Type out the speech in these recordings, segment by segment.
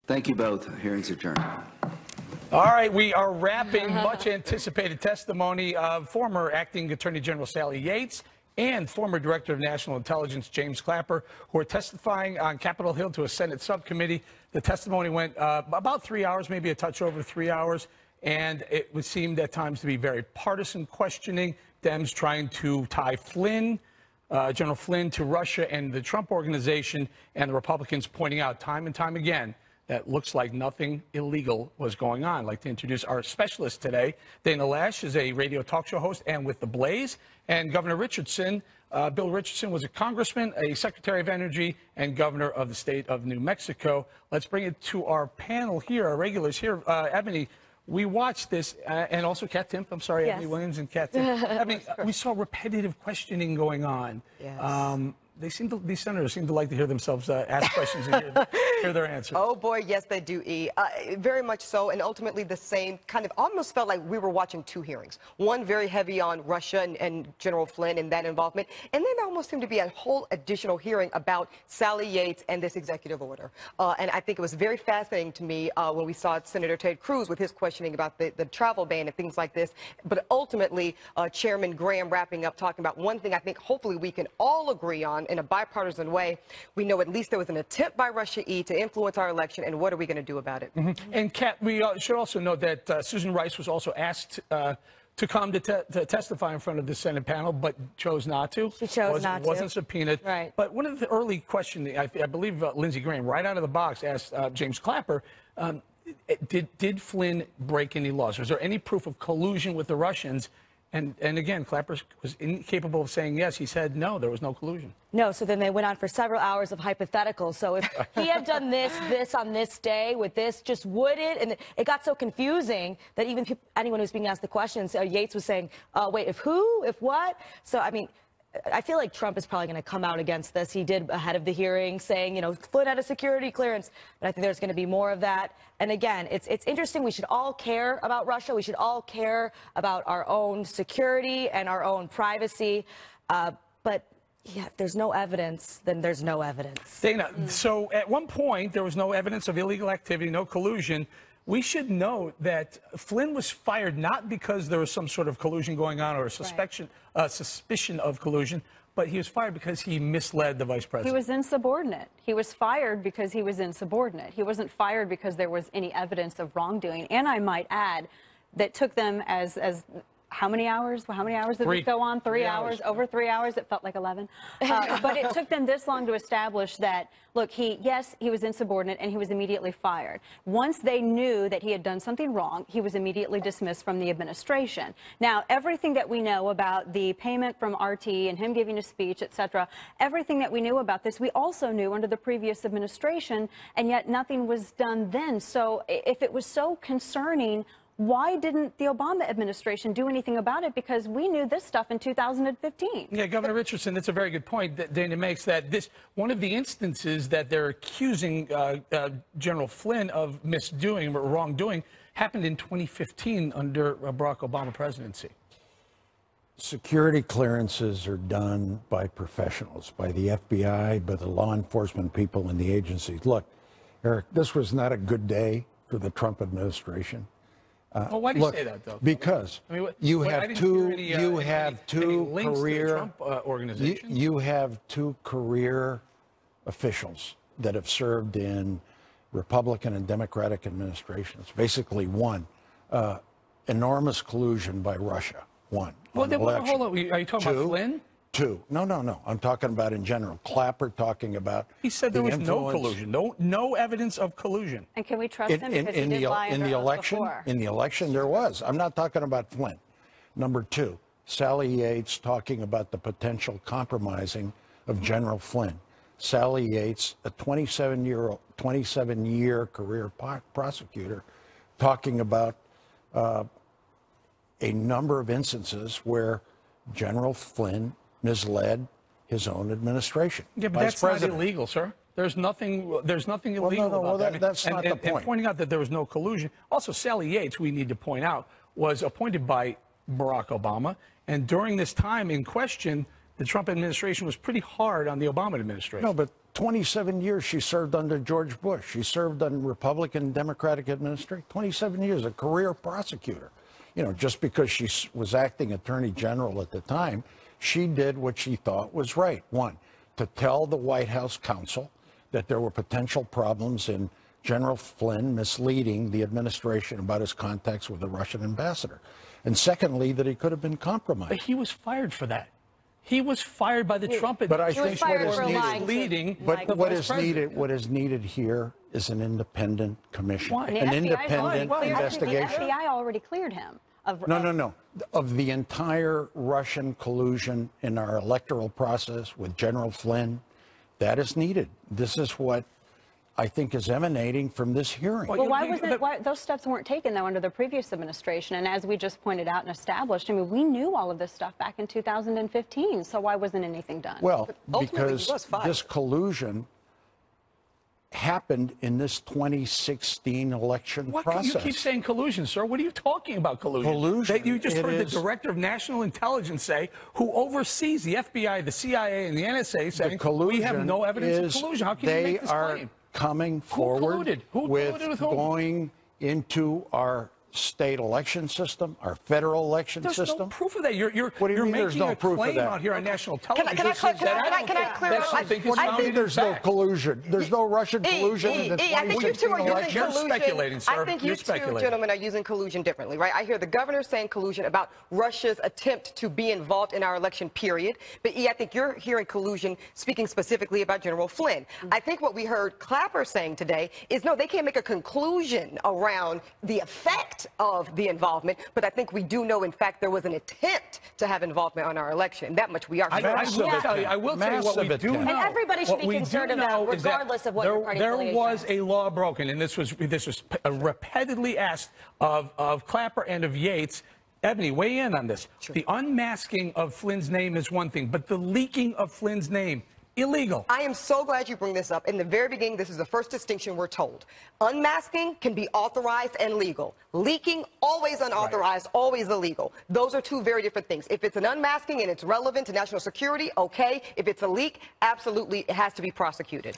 Thank you both. Hearing's adjourned. All right, we are wrapping much anticipated testimony of former Acting Attorney General Sally Yates and former Director of National Intelligence James Clapper, who are testifying on Capitol Hill to a Senate subcommittee. The testimony went about 3 hours, maybe a touch over 3 hours, and it would seem at times to be very partisan questioning. Dems trying to tie Flynn, General Flynn, to Russia and the Trump Organization, and the Republicans pointing out time and time again that looks like nothing illegal was going on. I'd like to introduce our specialist today. Dana Loesch is a radio talk show host and with The Blaze. And Governor Richardson, Bill Richardson was a congressman, a secretary of energy, and governor of the state of New Mexico. Let's bring it to our panel here, our regulars here. Eboni, we watched this, and also Kat Timpf, I'm sorry, yes. Eboni Williams and Kat Timpf. I mean, we saw repetitive questioning going on. Yes. These senators seem to like to hear themselves ask questions and hear their answers. Oh boy, yes they do, E. Very much so, and ultimately the same kind of almost felt like we were watching two hearings. One very heavy on Russia and General Flynn and that involvement, and then there almost seemed to be a whole additional hearing about Sally Yates and this executive order. And I think it was very fascinating to me when we saw Senator Ted Cruz with his questioning about the travel ban and things like this. But ultimately, Chairman Graham wrapping up talking about one thing I think hopefully we can all agree on in a bipartisan way. We know at least there was an attempt by Russia to influence our election, and what are we going to do about it? Mm-hmm. And Kat, we should also note that Susan Rice was also asked to come to testify in front of the Senate panel, but chose not to. She chose not to. Wasn't subpoenaed. Right. But one of the early questions, I believe Lindsey Graham, right out of the box, asked James Clapper, did Flynn break any laws? Was there any proof of collusion with the Russians? And again, Clapper was incapable of saying yes. He said no, there was no collusion. No, so then they went on for several hours of hypotheticals. So if he had done this on this day with this, just would it? And it got so confusing that even anyone who's being asked the questions, Yates was saying, wait, if who? If what? So, I mean, I feel like Trump is probably going to come out against this. He did ahead of the hearing saying, you know, Flynn had a security clearance, but I think there's going to be more of that. And again, it's interesting. We should all care about Russia. We should all care about our own security and our own privacy. But yeah, if there's no evidence, then there's no evidence. Dana, so at one point, there was no evidence of illegal activity, no collusion. We should note that Flynn was fired not because there was some sort of collusion going on or a suspicion of collusion, but he was fired because he misled the vice president. He was insubordinate. He was fired because he was insubordinate. He wasn't fired because there was any evidence of wrongdoing. And I might add that took them as how many hours? How many hours did this go on? 3 hours. Over 3 hours. It felt like 11. But it took them this long to establish that, look, yes, he was insubordinate and he was immediately fired. Once they knew that he had done something wrong, he was immediately dismissed from the administration. Now, everything that we know about the payment from RT and him giving a speech, etc., everything that we knew about this, we also knew under the previous administration, and yet nothing was done then. So if it was so concerning, why didn't the Obama administration do anything about it? Because we knew this stuff in 2015. Yeah, Governor Richardson, that's a very good point that Dana makes, that one of the instances that they're accusing General Flynn of misdoing or wrongdoing happened in 2015 under Barack Obama presidency. Security clearances are done by professionals, by the FBI, by the law enforcement people in the agencies. Look, Eric, this was not a good day for the Trump administration. Well, why do you say that, though? Because you have two career officials that have served in Republican and Democratic administrations. Basically, one, enormous collusion by Russia. One. Well, then, hold on. Are you talking about Flynn? Two. No. I'm talking about in general. Clapper talking about. He said there was no collusion, no evidence of collusion. And can we trust him because he did lie in the election? Before. In the election, there was. I'm not talking about Flynn. Number two, Sally Yates talking about the potential compromising of General Flynn. Sally Yates, a 27-year career prosecutor, talking about a number of instances where General Flynn misled his own administration. Yeah, but that's not illegal, sir. There's nothing illegal about that. That's not the point. And pointing out that there was no collusion. Also, Sally Yates, we need to point out, was appointed by Barack Obama. And during this time in question, the Trump administration was pretty hard on the Obama administration. No, but 27 years she served under George Bush. She served on Republican Democratic administration. 27 years, a career prosecutor. You know, just because she was acting attorney general at the time, she did what she thought was right. One, to tell the White House counsel that there were potential problems in General Flynn misleading the administration about his contacts with the Russian ambassador. And secondly, that he could have been compromised. But he was fired for that. He was fired by the Trump But I administration. think what is lying needed, leading but the what vice is president. needed, what is needed here is an independent commission, Why? The an FBI 's already independent cleared him. investigation. The FBI already cleared him. No. Of the entire Russian collusion in our electoral process with General Flynn, that is needed. This is what I think is emanating from this hearing. Well, why those steps weren't taken, though, under the previous administration? And as we just pointed out and established, I mean, we knew all of this stuff back in 2015, so why wasn't anything done? Well, ultimately, he because was fired. this collusion happened in this 2016 election What, process. you keep saying collusion, sir. What are you talking about, collusion? Collusion, That you just it heard the is- director of national intelligence say, who oversees the FBI, the CIA, and the NSA, saying, The collusion we have no evidence is of collusion. How can you they make this are claim? coming forward colluded? Who colluded with whom? going into our state election system, our federal election There's system. no proof of that. You're What do you mean there's making no a proof of claim that? out here on national Can I- television. can I- that says can I- that can I- can I don't clear think up- that something is What do you founded mean in there's no fact. collusion? There's no Russian collusion in the I think you two 2016 are using election. You're collusion. speculating, sir. I think you You're two speculating. gentlemen are using collusion differently, right? I hear the governor saying collusion about Russia's attempt to be involved in our election period. But I think you're hearing collusion speaking specifically about General Flynn. I think what we heard Clapper saying today is no, they can't make a conclusion around the effect of the involvement. But I think we do know, in fact, there was an attempt to have involvement on our election. That much we are sure. I will tell you what we Massive do know. attempt. And everybody should What be we do concerned of know that, is that regardless of what your party there affiliation was is. a law broken, and this was repeatedly asked of Clapper and of Yates. Eboni, weigh in on this. Sure. The unmasking of Flynn's name is one thing, but the leaking of Flynn's name, illegal. I am so glad you bring this up. In the very beginning, this is the first distinction we're told. Unmasking can be authorized and legal. Leaking, always unauthorized, always illegal. Those are two very different things. If it's an unmasking and it's relevant to national security, okay. If it's a leak, absolutely, it has to be prosecuted.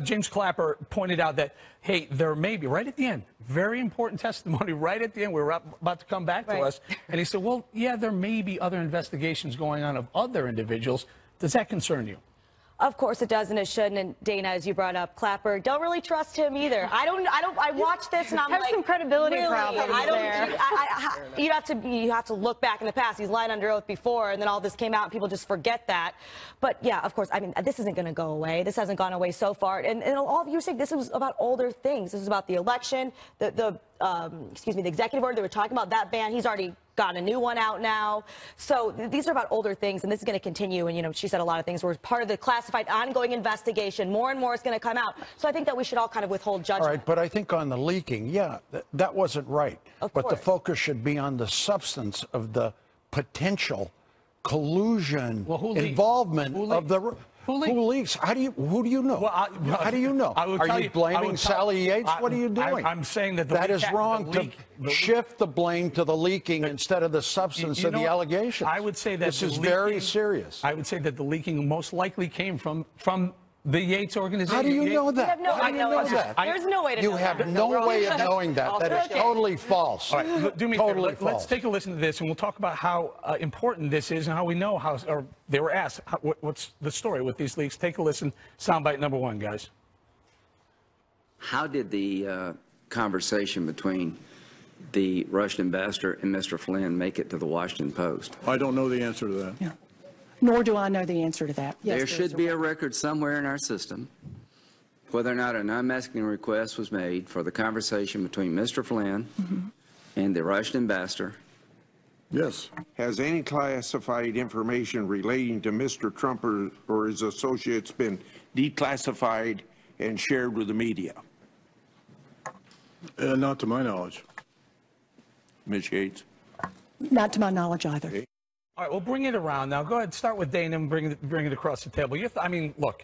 James Clapper pointed out that, hey, there may be, right at the end, very important testimony right at the end. We're about to come back to Right. us. And he said, well, yeah, there may be other investigations going on of other individuals. Does that concern you? Of course it does, and it shouldn't. And Dana, as you brought up, Clapper, don't really trust him either. I watch this and I'm Have like, some credibility really? problems I don't. there. You have to look back in the past. He's lied under oath before, and then all this came out, and people just forget that. But yeah, of course, I mean, this isn't going to go away. This hasn't gone away so far. And all of you were saying this was about older things. This is about the election, the executive order. They were talking about that ban. He's already got a new one out now. So these are about older things, and this is going to continue. And, you know, she said a lot of things were part of the classified ongoing investigation. More and more is going to come out. So I think that we should all kind of withhold judgment. All right, but I think on the leaking, yeah, that wasn't right. Of but the course. focus should be on the substance of the potential collusion Well, who leaked? involvement Who of the. leaked? Who leaked? Who leaks? Who do you know? Well, How do you know? I will Are tell you you- I blaming will tell- Sally Yates? What are you doing? I'm saying that the that leak is happened- wrong the to leak- the- shift the blame to the leaking instead of the substance You of know the what? allegations. I would say that this the is very leaking- serious. I would say that the leaking most likely came from the Yates organization. How do you know that? We have no How way do to you know know that. that? There's no way to You know have that. no way of knowing that. That is Okay. totally false. All right, do me a favor. Totally Let's false. take a listen to this, and we'll talk about how important this is and how we know how. Or they were asked, what's the story with these leaks? Take a listen. Soundbite number one, guys. How did the conversation between the Russian ambassador and Mr. Flynn make it to the Washington Post? I don't know the answer to that. Nor do I know the answer to that. Yes, There should be a record somewhere in our system whether or not an unmasking request was made for the conversation between Mr. Flynn and the Russian ambassador. Yes. Has any classified information relating to Mr. Trump or his associates been declassified and shared with the media? Not to my knowledge. Ms. Yates? Not to my knowledge either. All right, we'll bring it around now. Go ahead, start with Dana and bring it across the table. I mean, look,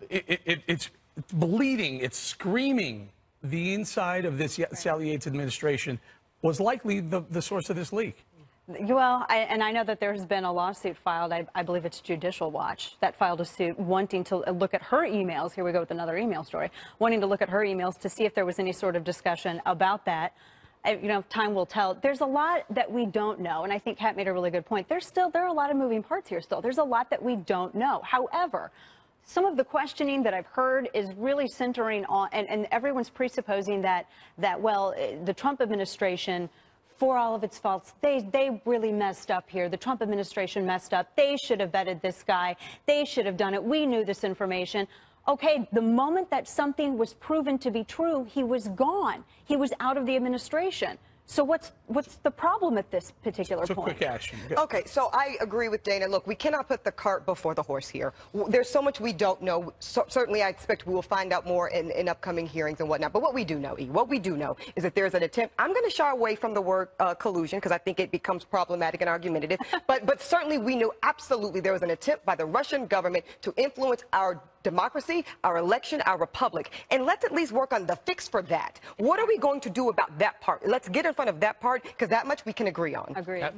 it's bleeding, it's screaming. The inside of this Sally Yates administration was likely the source of this leak. Well, and I know that there's been a lawsuit filed, I believe it's Judicial Watch, that filed a suit wanting to look at her emails. Here we go with another email story. Wanting to look at her emails to see if there was any sort of discussion about that. You know, time will tell. There's a lot that we don't know, and I think Kat made a really good point. There are a lot of moving parts here still. There's a lot that we don't know. However, some of the questioning that I've heard is really centering on, and everyone's presupposing that well, the Trump administration, for all of its faults, they really messed up here. The Trump administration messed up. They should have vetted this guy. They should have done it. We knew this information. Okay, the moment that something was proven to be true, he was gone. He was out of the administration. So what's the problem at this particular point? Quick action. Okay, so I agree with Dana. Look, we cannot put the cart before the horse here. There's so much we don't know. Certainly, I expect we will find out more in upcoming hearings and whatnot. But what we do know, what we do know is that there's an attempt. I'm going to shy away from the word collusion because I think it becomes problematic and argumentative. but certainly we knew absolutely there was an attempt by the Russian government to influence our democracy, our election, our republic. And let's at least work on the fix for that. What are we going to do about that part? Let's get in front of that part, because that much we can agree on. Agreed.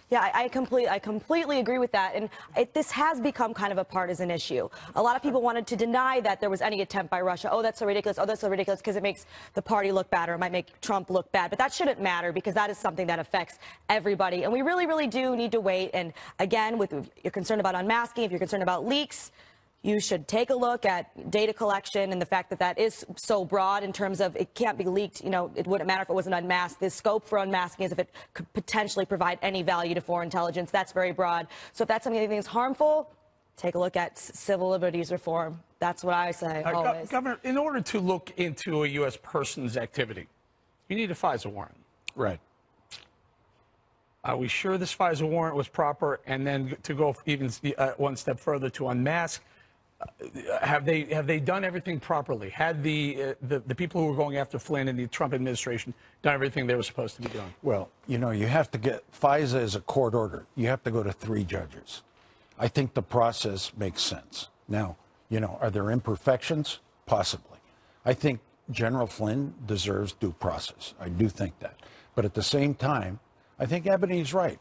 Yeah, I completely agree with that. And this has become kind of a partisan issue. A lot of people wanted to deny that there was any attempt by Russia. Oh, that's so ridiculous. Oh, that's so ridiculous because it makes the party look bad, or it might make Trump look bad. But that shouldn't matter, because that is something that affects everybody. And we really, really do need to wait. And again, if you're concerned about unmasking, if you're concerned about leaks, you should take a look at data collection and the fact that that is so broad in terms of it can't be leaked. You know, it wouldn't matter if it wasn't unmasked. The scope for unmasking is if it could potentially provide any value to foreign intelligence. That's very broad. So if that's something you think is harmful, take a look at civil liberties reform. That's what I say always. Governor, in order to look into a U.S. person's activity, you need a FISA warrant. Right. Are we sure this FISA warrant was proper? And then to go even one step further, to unmask, have they done everything properly? Had the people who were going after Flynn and the Trump administration done everything they were supposed to be doing? Well, you know, you have to get, FISA is a court order. You have to go to 3 judges. I think the process makes sense. Now, you know, are there imperfections? Possibly. I think General Flynn deserves due process. I do think that. But at the same time, I think Eboni's right.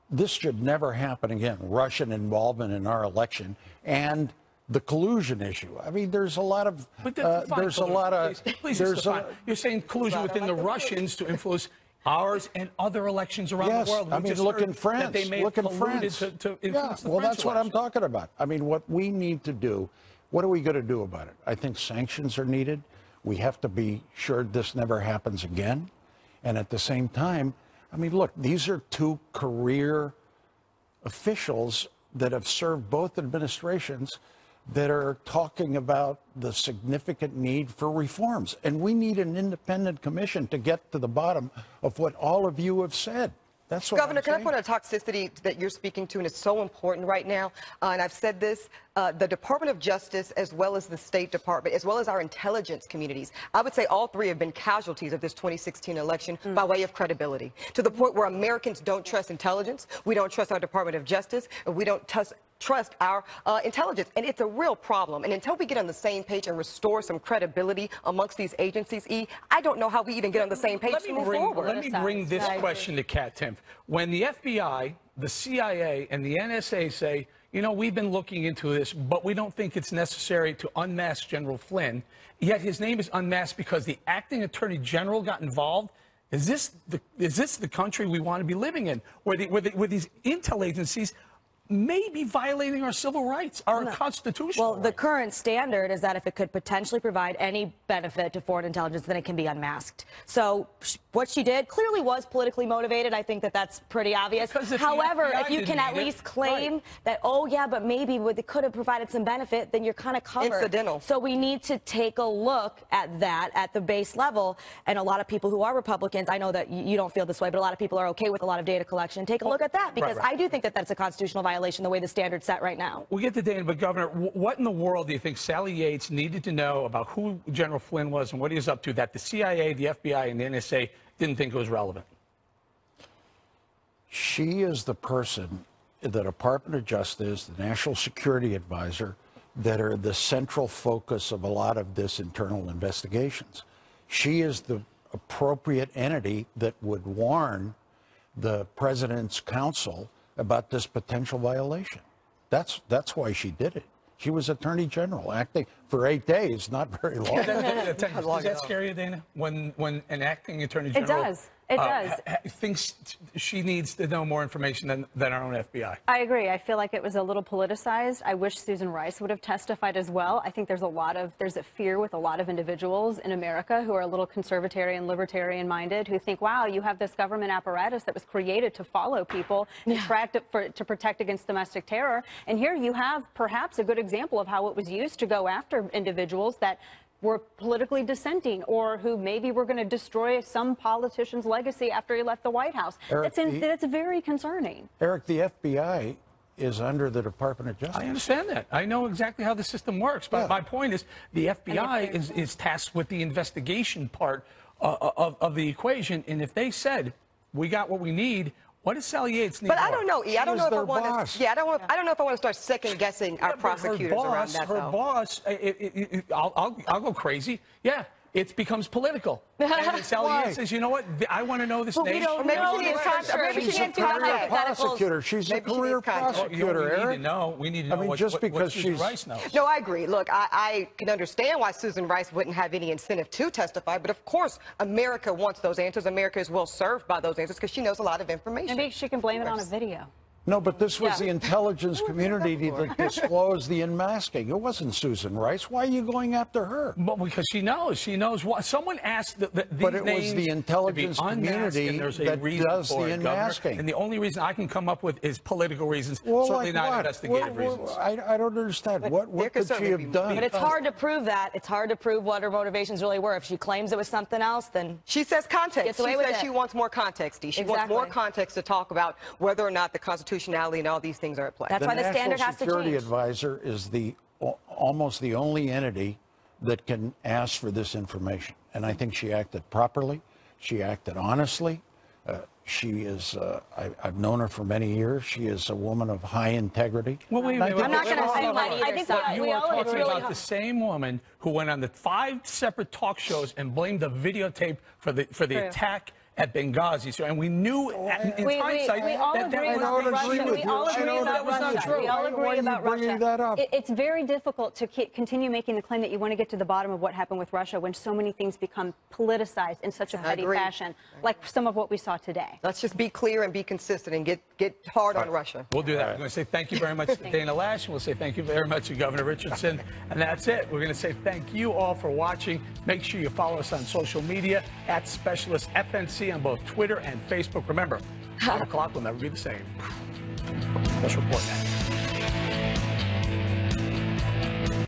This should never happen again. Russian involvement in our election and the collusion issue. I mean, there's a lot of, you're saying collusion within the Russians to influence ours and other elections around the world. I mean, look in France. Look in France. Well, that's what I'm talking about. I mean, what we need to do, what are we going to do about it? I think sanctions are needed. We have to be sure this never happens again. And at the same time, I mean, look, these are 2 career officials that have served both administrations that are talking about the significant need for reforms. And we need an independent commission to get to the bottom of what all of you have said. That's what Governor, I'm can I saying. point out toxicity that you're speaking to, and it's so important right now, and I've said this, the Department of Justice, as well as the State Department, as well as our intelligence communities, I would say all 3 have been casualties of this 2016 election by way of credibility, to the point where Americans don't trust intelligence, we don't trust our Department of Justice, and we don't trust our intelligence. And it's a real problem. And until we get on the same page and restore some credibility amongst these agencies, I don't know how we even get on the same page to move forward. Let me bring this question to Kat Timpf. When the FBI, the CIA, and the NSA say, you know, we've been looking into this, but we don't think it's necessary to unmask General Flynn, yet his name is unmasked because the acting attorney general got involved, is this the country we want to be living in, where these intel agencies may be violating our civil rights, our constitutional rights? The current standard is that if it could potentially provide any benefit to foreign intelligence, then it can be unmasked. So what she did clearly was politically motivated. I think that that's pretty obvious. However, if you can at least claim that, oh, yeah, but maybe it could have provided some benefit, then you're kind of covered. Incidental. So we need to take a look at that at the base level. And a lot of people who are Republicans, I know that you don't feel this way, but a lot of people are okay with a lot of data collection. Take a look at that, because I do think that that's a constitutional violation the way the standard's set right now. We'll get to Dana, but Governor, what in the world do you think Sally Yates needed to know about who General Flynn was and what he was up to that the CIA, the FBI, and the NSA didn't think was relevant? She is the person, the Department of Justice, the National Security Advisor, that are the central focus of a lot of this internal investigations. She is the appropriate entity that would warn the president's counsel about this potential violation. That's why she did it. She was Attorney General, acting for 8 days, not very long. Does that scare you, Dana? When an acting Attorney General... It does. It does. Thinks she needs to know more information than our own FBI. I agree. I feel like it was a little politicized. I wish Susan Rice would have testified as well. I think there's a fear with a lot of individuals in America who are a little conservatarian, libertarian minded, who think, wow, you have this government apparatus that was created to follow people and to protect against domestic terror. And here you have perhaps a good example of how it was used to go after individuals that were politically dissenting or who maybe were going to destroy some politician's legacy after he left the White House. Eric, that's very concerning. Eric, the FBI is under the Department of Justice. I understand that. I know exactly how the system works. But my point is the FBI is tasked with the investigation part of the equation. And if they said, we got what we need, what does Sally Yates need? But I don't know, E. I don't know if I want boss. to. Yeah, I don't know if I want to start second guessing our prosecutors around that. Her boss. I'll go crazy. Yeah. It becomes political. And Sally Yates says, you know what? I want to know this nation. She's a career prosecutor. She's a career prosecutor, Eric. We need to know what Susan Rice knows. No, I agree. Look, I can understand why Susan Rice wouldn't have any incentive to testify, but of course, America wants those answers. America is well served by those answers because she knows a lot of information. Maybe she can blame it on a video. No, but this was the intelligence community that disclosed the unmasking. It wasn't Susan Rice. Why are you going after her? Well, because she knows. She knows what. Someone asked these but it was the intelligence community that does the unmasking. And the only reason I can come up with is political reasons, well, certainly like not what? investigative reasons. I don't understand. What could she have done? But it's hard to prove that. It's hard to prove what her motivations really were. If she claims it was something else, then... She says context. She says she wants more context, Dee. She wants more context to talk about whether or not the constitutionality and all these things are at play. That's why the standard has to change. The National Security Advisor is almost the only entity that can ask for this information. And I think she acted properly. She acted honestly. She is, I've known her for many years. She is a woman of high integrity. Well, wait, wait, I'm not going to say that either. I think you are talking about the same woman who went on the 5 separate talk shows and blamed the videotape for the attack at Benghazi. So, and we knew in hindsight we all agree about Russia. We all agree about Russia. We all agree about Russia. It's very difficult to continue making the claim that you want to get to the bottom of what happened with Russia when so many things become politicized in such a petty fashion, like some of what we saw today. Let's just be clear and be consistent and get hard on Russia. We'll do that. We're going to say thank you very much to Dana Loesch. We'll say thank you very much to Governor Richardson. And that's it. We're going to say thank you all for watching. Make sure you follow us on social media at Specialist FNC on both Twitter and Facebook. Remember, 5 o'clock will never be the same. Special report now.